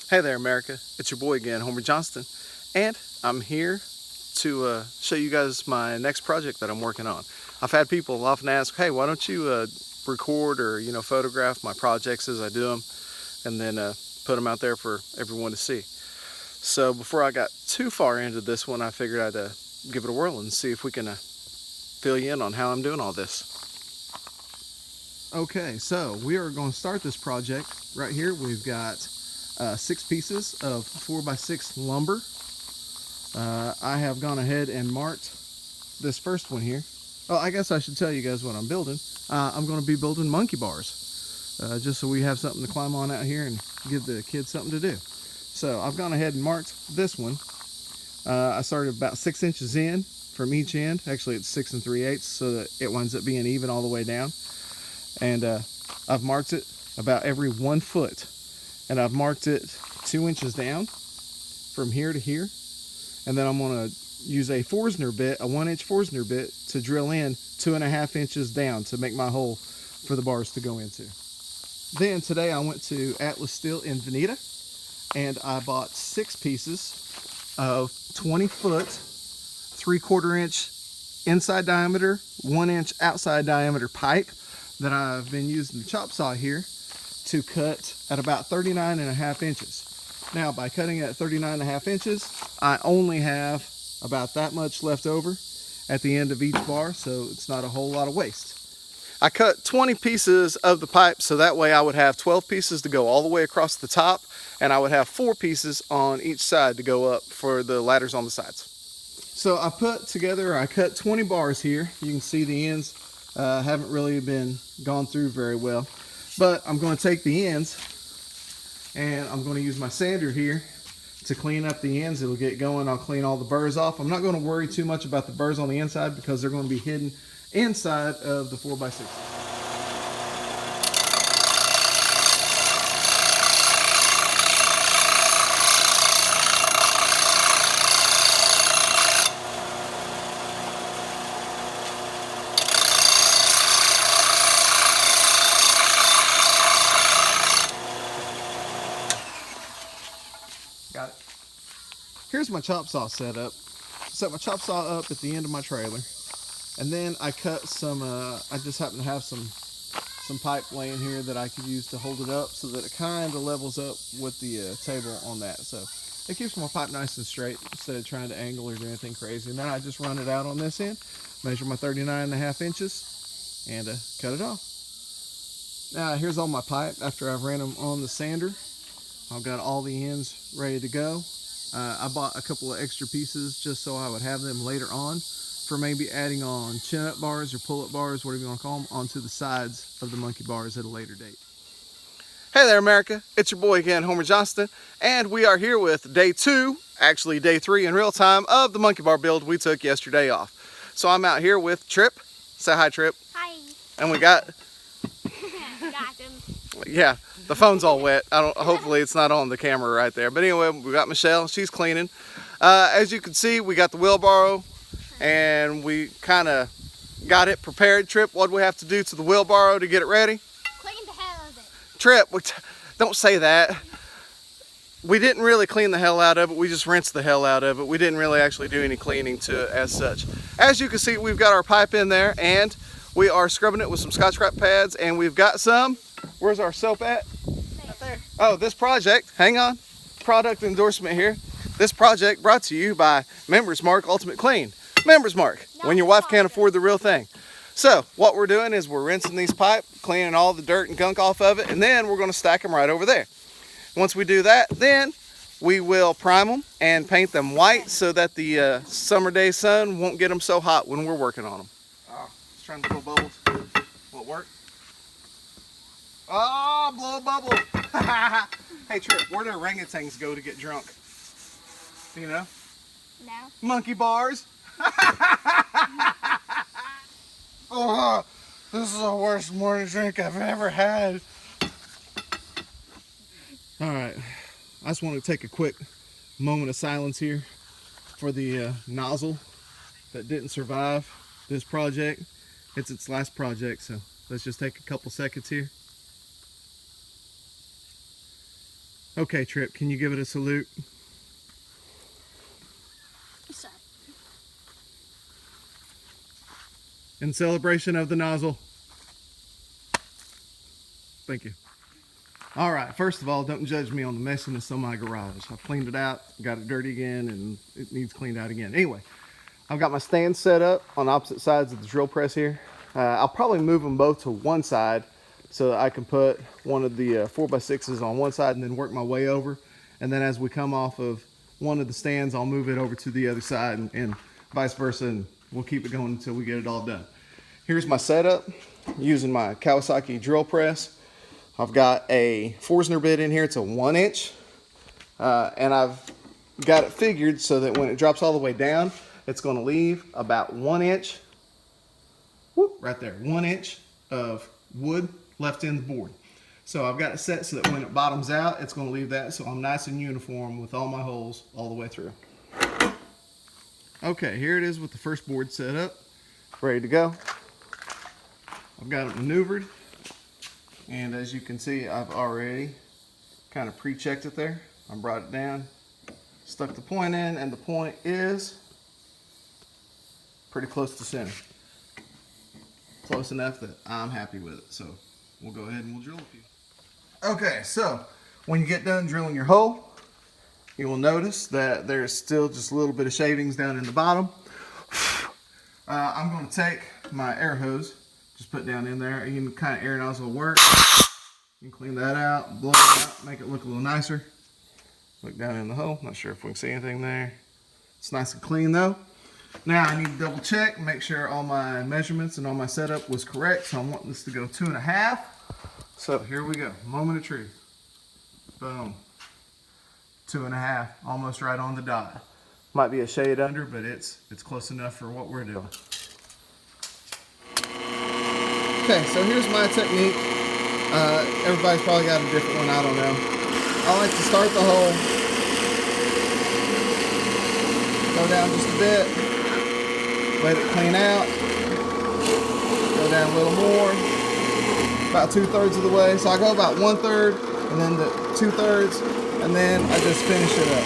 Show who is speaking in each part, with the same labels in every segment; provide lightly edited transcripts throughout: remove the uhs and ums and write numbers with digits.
Speaker 1: Hey there, America. It's your boy again, Homer Johnston, and I'm here to show you guys my next project that I'm working on. I've had people often ask, hey, why don't you record or photograph my projects as I do them, and then put them out there for everyone to see. So before I got too far into this one, I figured I'd give it a whirl and see if we can fill you in on how I'm doing all this. Okay, so we are going to start this project right here. We've got 6 pieces of 4x6 lumber. I have gone ahead and marked this first one here. Oh, I guess I should tell you guys what I'm building. I'm going to be building monkey bars, just so we have something to climb on out here and give the kids something to do. So I've gone ahead and marked this one. I started about 6 inches in from each end. Actually, it's 6 3/8, so that it winds up being even all the way down. And I've marked it about every 1 foot. And I've marked it 2 inches down from here to here. And then I'm going to use a Forstner bit, a 1-inch Forstner bit, to drill in 2.5 inches down to make my hole for the bars to go into. Then today I went to Atlas Steel in Veneta, and I bought 6 pieces of 20-foot, 3/4 inch inside diameter, 1 inch outside diameter pipe that I've been using the chop saw here to cut at about 39.5 inches. Now, by cutting at 39.5 inches, I only have about that much left over at the end of each bar, so it's not a whole lot of waste. I cut 20 pieces of the pipe, so that way I would have 12 pieces to go all the way across the top, and I would have 4 pieces on each side to go up for the ladders on the sides. So I cut 20 bars here. You can see the ends haven't really been gone through very well. But I'm going to take the ends and I'm going to use my sander here to clean up the ends. It'll get going. I'll clean all the burrs off. I'm not going to worry too much about the burrs on the inside because they're going to be hidden inside of the 4x6. Got it. Here's my chop saw set up. Set my chop saw up at the end of my trailer, and then I cut some. I just happen to have some pipe laying here that I could use to hold it up, so that it kind of levels up with the table on that. So it keeps my pipe nice and straight instead of trying to angle or do anything crazy. And then I just run it out on this end, measure my 39.5 inches, and cut it off. Now here's all my pipe after I've ran them on the sander. I've got all the ends ready to go. I bought a couple of extra pieces just so I would have them later on for maybe adding on chin-up bars or pull-up bars, whatever you want to call them, onto the sides of the monkey bars at a later date. Hey there, America. It's your boy again, Homer Johnston, and we are here with day 2, actually day 3 in real time, of the monkey bar build we took yesterday off. So I'm out here with Trip. Say hi, Trip.
Speaker 2: Hi.
Speaker 1: And we got...
Speaker 2: Got him.
Speaker 1: Yeah, the phone's all wet. Hopefully it's not on the camera right there. But anyway, we got Michelle. She's cleaning. As you can see, we got the wheelbarrow, and we kind of got it prepared. Trip, what do we have to do to the wheelbarrow to get it ready?
Speaker 2: Clean the hell of it.
Speaker 1: Trip, don't say that. We didn't really clean the hell out of it. We just rinsed the hell out of it. We didn't really actually do any cleaning to it as such. As you can see, we've got our pipe in there, and we are scrubbing it with some Scotch-Brite pads, and we've got some. Where's our soap at?
Speaker 2: Right there.
Speaker 1: Oh, this project, hang on, product endorsement here. This project brought to you by Members Mark Ultimate Clean. Members Mark, when your wife can't afford the real thing. So what we're doing is we're rinsing these pipe, cleaning all the dirt and gunk off of it, and then we're going to stack them right over there. Once we do that, then we will prime them and paint them white so that the summer day sun won't get them so hot when we're working on them. Oh, just trying to blow bubbles. Will it work? Oh, blow a bubble. Hey, Trip, where do orangutans go to get drunk? Do you know?
Speaker 2: No.
Speaker 1: Monkey bars. Oh, this is the worst morning drink I've ever had. All right, I just want to take a quick moment of silence here for the nozzle that didn't survive this project. It's its last project, so let's just take a couple seconds here. Okay, Trip, can you give it a salute?
Speaker 2: What's up?
Speaker 1: In celebration of the nozzle. Thank you. All right, first of all, don't judge me on the messiness on my garage. I've cleaned it out, got it dirty again, and it needs cleaned out again. Anyway, I've got my stands set up on opposite sides of the drill press here. I'll probably move them both to one side so that I can put one of the 4x6s on one side and then work my way over. And then as we come off of one of the stands, I'll move it over to the other side and vice versa, and we'll keep it going until we get it all done. Here's my setup using my Kawasaki drill press. I've got a Forstner bit in here. It's a 1 inch. And I've got it figured so that when it drops all the way down, it's going to leave about 1 inch, whoop, right there, 1 inch of wood left in the board. So I've got it set so that when it bottoms out, it's going to leave that, so I'm nice and uniform with all my holes all the way through. Okay, here it is with the first board set up, ready to go. I've got it maneuvered, and as you can see, I've already kind of pre-checked it there. I brought it down, stuck the point in, and the point is pretty close to center. Close enough that I'm happy with it. So we'll go ahead and we'll drill a few. Okay, so when you get done drilling your hole, you will notice that there's still just a little bit of shavings down in the bottom. I'm going to take my air hose, just put down in there. You can kind of air nozzle work. You can clean that out, blow it out, make it look a little nicer. Look down in the hole. Not sure if we can see anything there. It's nice and clean though. Now I need to double check and make sure all my measurements and all my setup was correct. So I'm wanting this to go 2.5. So here we go. Moment of truth. Boom. 2.5. Almost right on the dot. Might be a shade under, but it's close enough for what we're doing. Okay, so here's my technique. Everybody's probably got a different one. I don't know. I like to start the hole. Go down just a bit. Let it clean out. Go down a little more. About 2/3 of the way. So I go about 1/3 and then the 2/3, and then I just finish it up.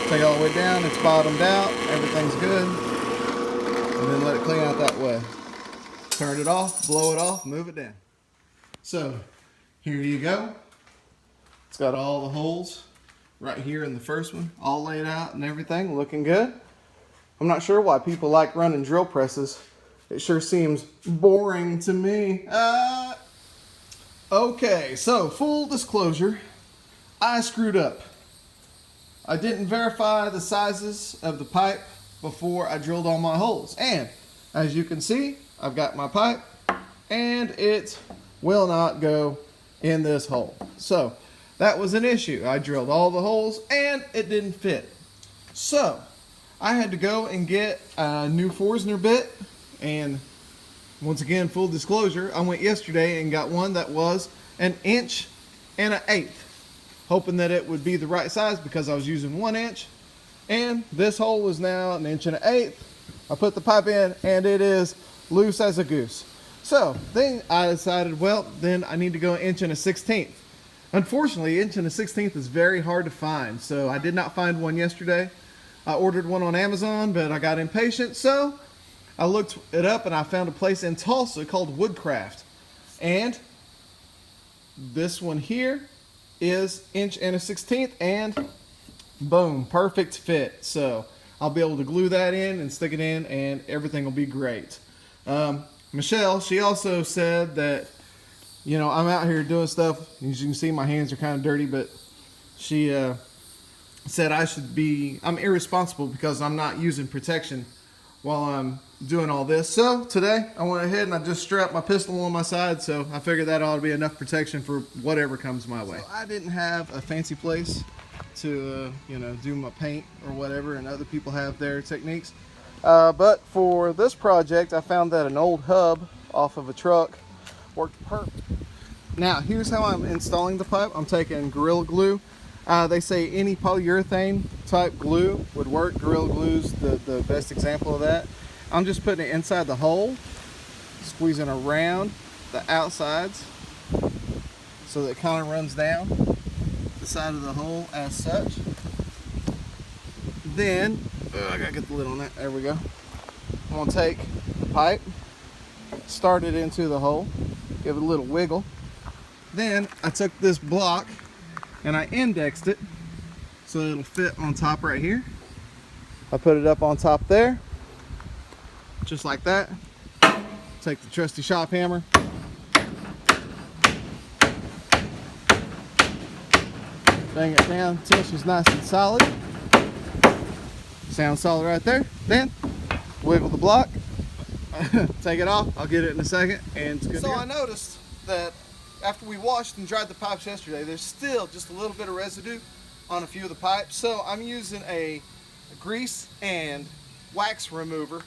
Speaker 1: Take it all the way down. It's bottomed out. Everything's good. And then let it clean out that way. Turn it off, blow it off, move it down. So here you go. It's got all the holes right here in the first one, all laid out and everything, looking good. I'm not sure why people like running drill presses. It sure seems boring to me. Okay, so full disclosure, I screwed up. I didn't verify the sizes of the pipe before I drilled all my holes. And as you can see, I've got my pipe and it will not go in this hole. So that was an issue. I drilled all the holes and it didn't fit. So I had to go and get a new Forstner bit, and once again, full disclosure, I went yesterday and got one that was 1 1/8 inches, hoping that it would be the right size because I was using 1 inch, and this hole is now 1 1/8 inches. I put the pipe in and it is loose as a goose. So then I decided, well, then I need to go 1 1/16 inches. Unfortunately, 1 1/16 inches is very hard to find, so I did not find one yesterday. I ordered one on Amazon, but I got impatient, so I looked it up and I found a place in Tulsa called Woodcraft. And this one here is 1 1/16 inches, and boom, perfect fit. So I'll be able to glue that in and stick it in and everything will be great. Michelle, she also said that, you know, I'm out here doing stuff. As you can see, my hands are kind of dirty, but she said I'm irresponsible because I'm not using protection while I'm doing all this. So today I went ahead and I just strapped my pistol on my side, so I figured that ought to be enough protection for whatever comes my way. So I didn't have a fancy place to you know, do my paint or whatever, and other people have their techniques. But for this project, I found that an old hub off of a truck worked perfect. Now here's how I'm installing the pipe. I'm taking Gorilla Glue. They say any polyurethane type glue would work. Gorilla Glue's the best example of that. I'm just putting it inside the hole, squeezing around the outsides so that it kind of runs down. The the side of the hole as such. Then, I gotta get the lid on that. There we go. I'm gonna take the pipe, start it into the hole, give it a little wiggle. Then I took this block and I indexed it so it'll fit on top right here. I put it up on top there, just like that. Take the trusty shop hammer, bang it down until she's nice and solid. Sounds solid right there. Then wiggle the block, take it off. I'll get it in a second, and it's good. So I noticed that after we washed and dried the pipes yesterday, there's still just a little bit of residue on a few of the pipes. So I'm using a grease and wax remover,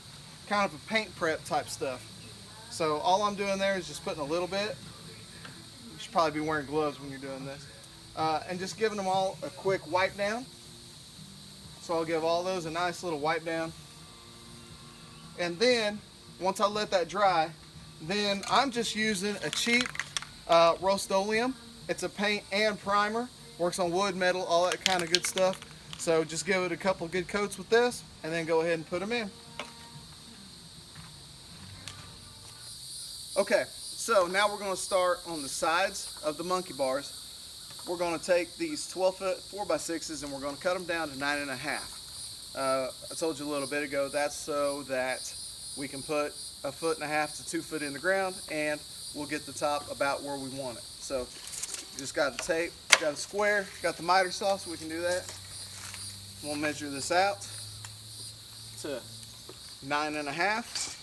Speaker 1: kind of a paint prep type stuff. So all I'm doing there is just putting a little bit. You should probably be wearing gloves when you're doing this. And just giving them all a quick wipe down. So I'll give all those a nice little wipe down. And then, once I let that dry, then I'm just using a cheap Rust-Oleum. It's a paint and primer. Works on wood, metal, all that kind of good stuff. So just give it a couple good coats with this, and then go ahead and put them in. Okay, so now we're going to start on the sides of the monkey bars. We're going to take these 12-foot 4x6s and we're going to cut them down to 9.5. I told you a little bit ago, that's so that we can put 1.5 to 2 foot in the ground and we'll get the top about where we want it. So just got the tape, got a square, got the miter saw so we can do that. We'll measure this out to 9.5.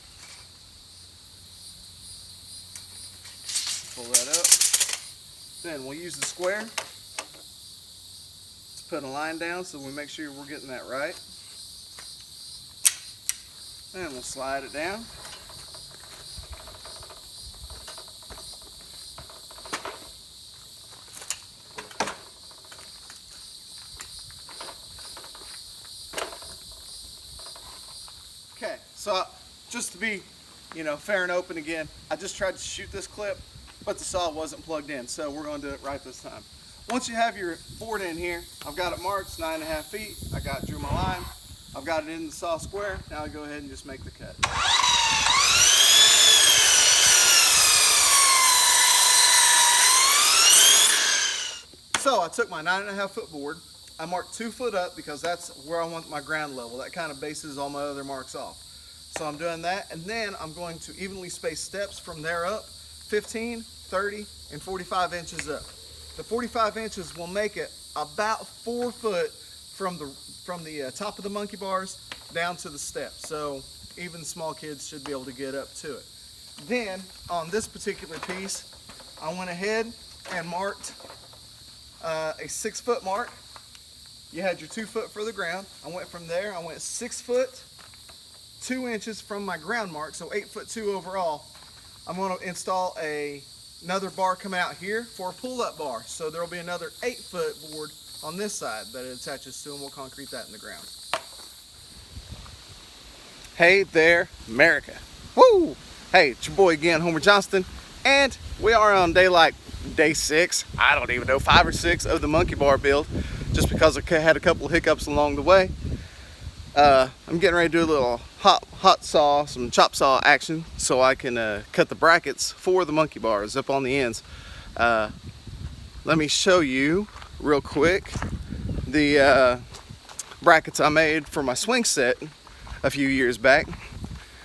Speaker 1: Pull that up. Then we'll use the square to put a line down so we make sure we're getting that right. And we'll slide it down. Okay, so just to be, fair and open again, I just tried to shoot this clip, but the saw wasn't plugged in, so we're going to do it right this time. Once you have your board in here, I've got it marked, it's 9.5 feet. I drew my line. I've got it in the saw square. Now I go ahead and just make the cut. So I took my 9.5 foot board. I marked 2 foot up because that's where I want my ground level. That kind of bases all my other marks off. So I'm doing that, and then I'm going to evenly space steps from there up, 15, 30, and 45 inches up. The 45 inches will make it about 4 foot from the top of the monkey bars down to the steps. So even small kids should be able to get up to it. Then on this particular piece, I went ahead and marked a 6 foot mark. You had your 2 foot for the ground. I went from there, I went 6 foot 2 inches from my ground mark, so 8 foot 2 overall. I'm going to install another bar coming out here for a pull-up bar. So there will be another 8 foot board on this side that it attaches to, and we'll concrete that in the ground. Hey there, America. Woo! Hey, it's your boy again, Homer Johnston, and we are on day 6, I don't even know, 5 or 6 of the monkey bar build, just because I had a couple of hiccups along the way. I'm getting ready to do a little hot saw, some chop saw action, so I can cut the brackets for the monkey bars up on the ends. Let me show you real quick the brackets I made for my swing set a few years back,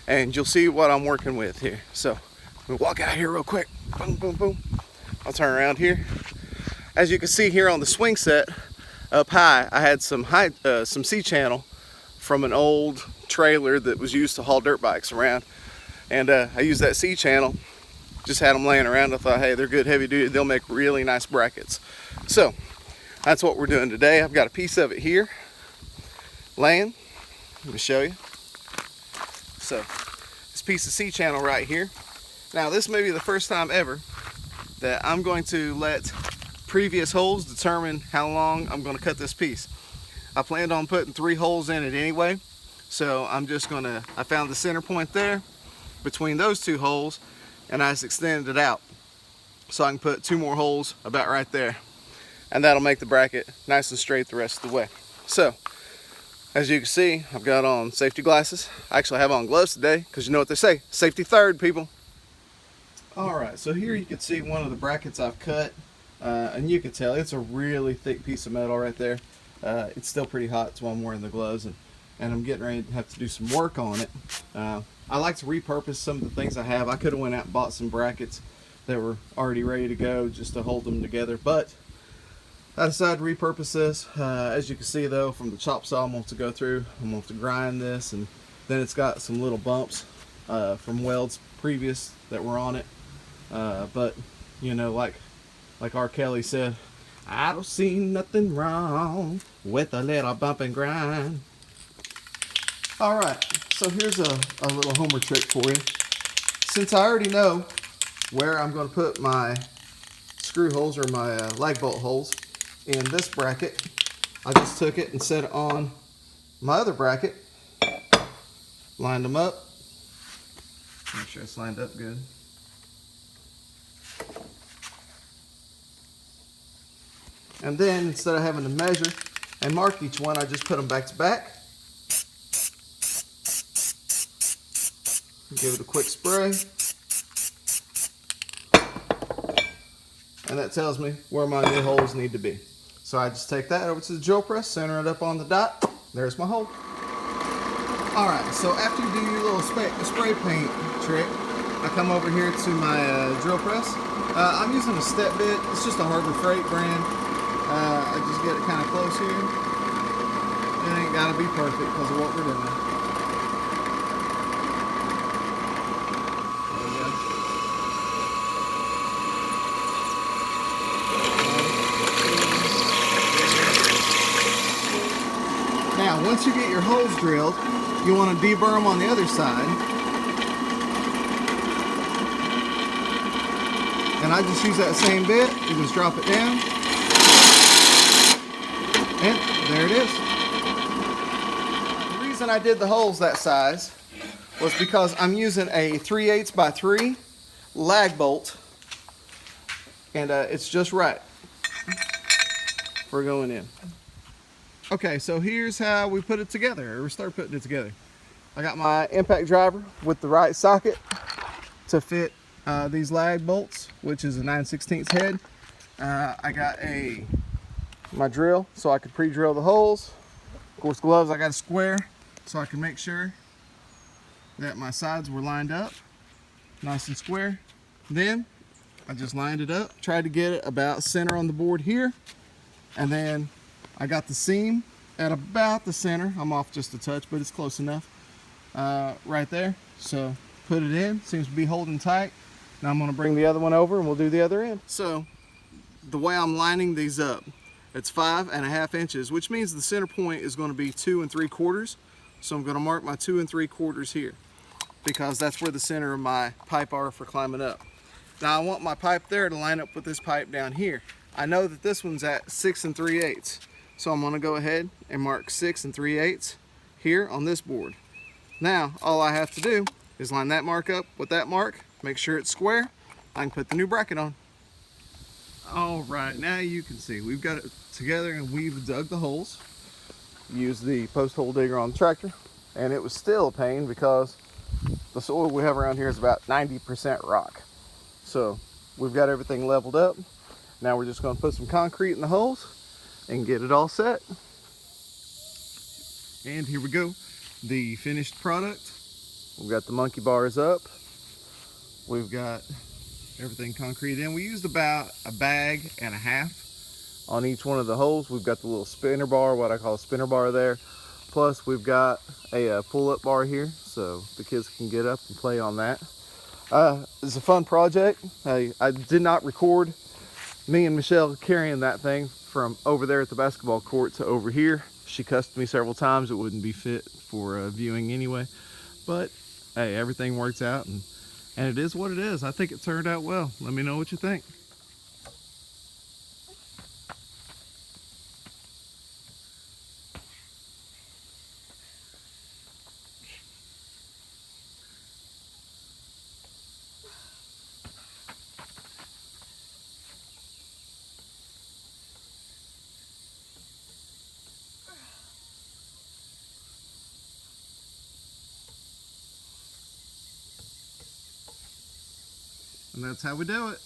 Speaker 1: and you'll see what I'm working with here. So we'll walk out here real quick. Boom, boom, boom. I'll turn around here. As you can see here on the swing set up high, I had some C-channel from an old trailer that was used to haul dirt bikes around, and I used that C-channel, just had them laying around. I thought, hey, they're good heavy duty, they'll make really nice brackets. So that's what we're doing today. I've got a piece of it here laying. Let me show you. So this piece of C-channel right here. Now this may be the first time ever that I'm going to let previous holes determine how long I'm going to cut this piece. I planned on putting 3 holes in it anyway, so I'm just gonna, I found the center point there between those 2 holes, and I just extended it out so I can put 2 more holes about right there. and that'll make the bracket nice and straight the rest of the way. So, as you can see, I've got on safety glasses. I actually have on gloves today because you know what they say, safety third, people. Alright, so here you can see one of the brackets I've cut, and you can tell it's a really thick piece of metal right there. It's still pretty hot, that's why I'm wearing the gloves, and I'm getting ready to have to do some work on it. I like to repurpose some of the things I have. I could have went out and bought some brackets that were already ready to go just to hold them together, but I decided to repurpose this. As you can see though, from the chop saw I'm going to go through, I'm going to grind this, and then it's got some little bumps from welds previous that were on it. But you know, like R. Kelly said, I don't see nothing wrong with a little bump and grind. Alright, so here's a little homer trick for you. Since I already know where I'm going to put my screw holes or my lag bolt holes in this bracket, I just took it and set it on my other bracket, lined them up, make sure it's lined up good. And then instead of having to measure and mark each one, I just put them back to back. Give it a quick spray. And that tells me where my new holes need to be. So I just take that over to the drill press, center it up on the dot. There's my hole. Alright, so after you do your little spray paint trick, I come over here to my drill press. I'm using a step bit. It's just a Harbor Freight brand. I just get it kind of close here. It ain't got to be perfect because of what we're doing. Now, once you get your holes drilled, you want to deburr them on the other side. And I just use that same bit. You just drop it down. And there it is. The reason I did the holes that size was because I'm using a 3/8 by 3 lag bolt. And it's just right for going in. Okay, so here's how we put it together, or start putting it together. I got my impact driver with the right socket to fit these lag bolts, which is a 9/16 head. I got my drill so I could pre-drill the holes. Of course, gloves I got a square so I can make sure that my sides were lined up nice and square. Then I just lined it up, tried to get it about center on the board here, and then I got the seam at about the center. I'm off just a touch, but it's close enough right there. So put it in, seems to be holding tight. Now I'm gonna bring the other one over and we'll do the other end. So the way I'm lining these up, it's 5.5 inches, which means the center point is gonna be 2 3/4. So I'm gonna mark my 2 3/4 here because that's where the center of my pipe are for climbing up. Now I want my pipe there to line up with this pipe down here. I know that this one's at 6 3/8. So I'm gonna go ahead and mark 6 3/8 here on this board. Now, all I have to do is line that mark up with that mark, make sure it's square. I can put the new bracket on. All right, now you can see we've got it together and we've dug the holes. Used the post hole digger on the tractor, and it was still a pain because the soil we have around here is about 90% rock. So we've got everything leveled up. Now we're just gonna put some concrete in the holes and get it all set. And here we go, the finished product. We've got the monkey bars up. We've got everything concrete in. We used about a bag and a half on each one of the holes. We've got the little spinner bar, what I call a spinner bar there. Plus we've got a pull-up bar here so the kids can get up and play on that. It's a fun project. I did not record me and Michelle carrying that thing from over there at the basketball court to over here. She cussed me several times. It wouldn't be fit for viewing anyway. But hey, everything works out and it is what it is. I think it turned out well. Let me know what you think. And that's how we do it.